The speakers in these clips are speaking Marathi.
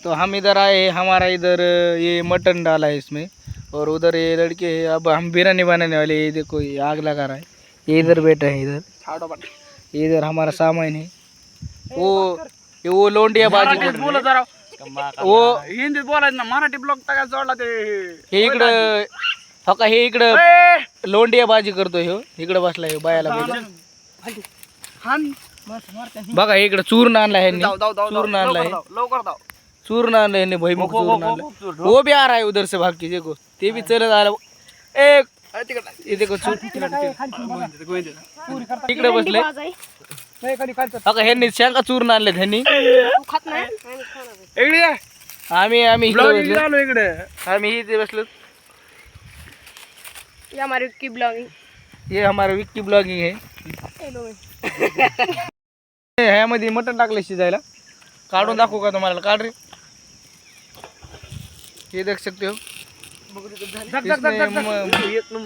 तो हम इधर आए हैं, हमारा इधर ये मटन डाला है इसमें, और उधर ये लड़के हैं, अब हम बिरयानी बनाने वाले। ये देखो ये आग लगा रहा है, ये इधर बैठा है, इधर हमारा सामान है। वो लोंडिया बाजी कर वो हिंदीत बोलायचं ना, मराठी ब्लॉग टाका जोडला ते. हे इकडं हो का, हे इकडं लोंडिया बाजी करतोय हो, इकडं बसलाय हो बायाला बघा. बघा हे इकडं चूर्ण आणला आहे, चूर्ण आणला आहे, लवकर धाव. चूर्ण आणलं है, भईमुख चूर्ण आणलं. वो भी आ रहा है उधर से भाग के, देखो ते भी चलत आला. एक ये देखो इकडे बसले. बघा ह्यांनी शेंगा चूर्ण आणले ह्यांनी. आम्ही आम्ही इथे बसलो. ये हमारी विक्की ब्लॉगिंग, ये हमारा विक्की ब्लॉगिंग है. ह्यामध्ये मटण टाकले शिजायला. काढून दाखवू का तुम्हाला? काढ रे. ये देख सकते हो,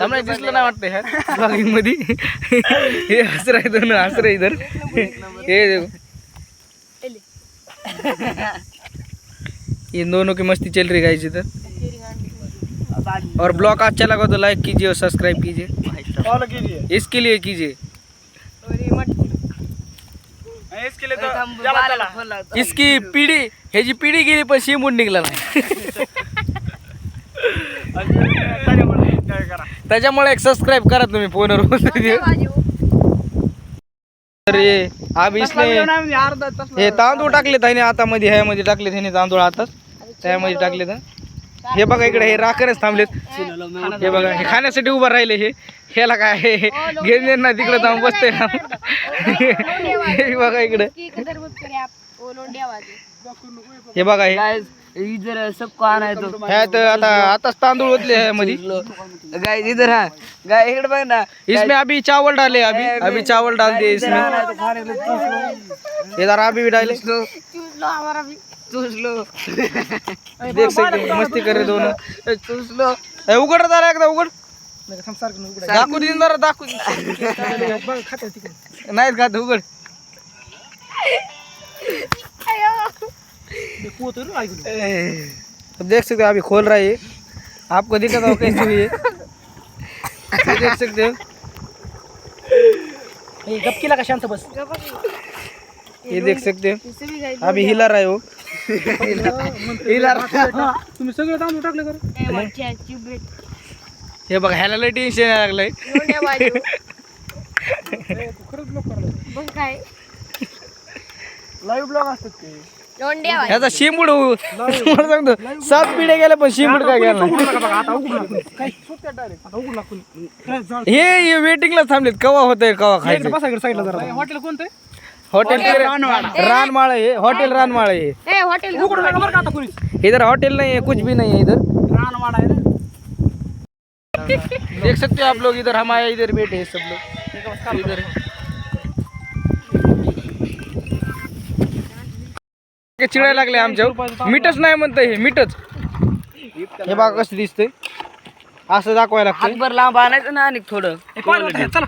हमने दिसलं नाही वाटतं ह्या ब्लॉगिंग मध्ये. हे हसरा आहे, दोन हसरा इधर. ये देखो ये दोनों की मस्ती चल रही गाइस इधर. और ब्लॉग अच्छा लगा तो लाइक कीजिए और सब्सक्राइब कीजिए, फॉलो कीजिए. इसके लिए कीजिए. इसके लिए तो चला. इसकी पिढी ह्याची पिढी गेली पण शिमून निघला नाही. त्याच्यामुळे एक सबस्क्राइब करा तुम्ही फोनवर. तर ये अब इसने हे तांदूळ टाकले त्याने हातामध्ये, ह्यामध्ये टाकले त्याने तांदूळ हातात, त्यामध्ये टाकले. तर हे बघा इकडे हे राखणच थांबलेत. हे बघा हे खाण्यासाठी उभं राहिले. ह्याला काय घेणे ना, तिकडे जाऊन बसते. हे बघा इकडे, हे बघा हे इधर सबको आना है तो ह्यात आताच तांदूळ होतले ह्यामध्ये. गाइस इधर हाँ गाइस इधर बघ ना, इसमें अभी चावल डाले, अभी चावल डाल दिए इसमें. इधर अभी भी डाले. Choose low. देख सकते हैं मस्ती कर रहे दोनों. Choose low. उघड जरा एकदा उघड. दाखवू दे जरा, दाखवू दे. नाहीत खात, उघड. तो देख सकते हो अभी खोल रहा है ये. आपको दिक्कत हो कैसी हुई है, ये देख सकते हो. गपकीला का शांत बस. ये देख सकते हो अभी हिला रहा है वो. हिला रहा. तुम्ही सगळं तांदूळ टाकले कर. हे बघा ह्याला लय टेन्शन लागलंय. लाईव्ह ब्लॉग असतात ते. ह्याचा शिंबूड मला सांगतो 7 पिढ्या गेल्या पण शिंबूड काय गेला नाही. हे वेटिंगला थांबलेत, कवा होतंय कवा खायचं. साईडला जरा. हॉटेल कोणतं? हॉटेल रानमाळ है, हॉटेल रानमाळ है. हॉटेल उघडू नका बरं का आता कोणीच. इधर होटल नहीं है, कुछ भी नहीं है इधर. रानवाडा आहे ना. देख सकते हो आप लोग, इधर हमारे इधर बैठे हैं सब लोग इधर. चिडायला लागले आमच्यावर. मीठच नाही म्हणतंय हे, मीठच. हे बघा कसं दिसतंय, असं दाखवायला लागतंय. हातभर लांब आणायचं ना आणि थोडं. चला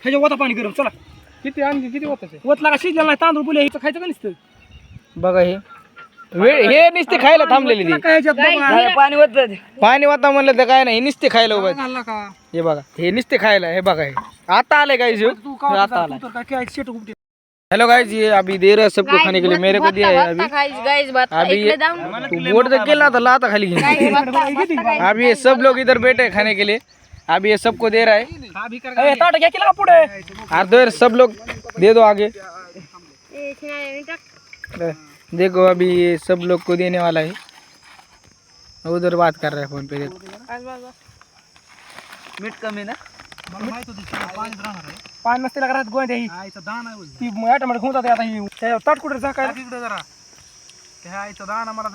ह्याच्या वता पाणी गरम. चला किती आणखी किती वताचे वतला का शिजलेला नाही तांदूळ बुले हिचं खायचं का नसतं. बघा हे हे नुसते खायला थांबलेले ते. पाणी होत पाणी वाता म्हणलं तर काय नाही, नुसते खायला उभा. का हे बघा हे नुसते खायला. हे बघा हे आता आले गाइस, तू आता आला. काय शेट उपटी. हेलो गाइस, ये अभी दे रहा है सबको खाने के लिए, मेरे को दिया है अभी. अभी ये तू बोर्ड तक गेला था, लाता खाली घेऊन. अभी ये सब लोग इधर बैठे हैं खाने के लिए. अभी ये सबको दे रहा है. ताट घ्या केला का पुढे. इधर सब लोग दे दो आगे. देखो अभी ये सब लोग को देने वाला है. उधर बात कर रहा है फोन पे. देखो मीठ कमी ना. पाणी नसते घरात गोंड्या ही ती ॲटोमॅटिक होऊन जाते. आता ही ताट कुठे झाकायला. जरा आईचा दाना मला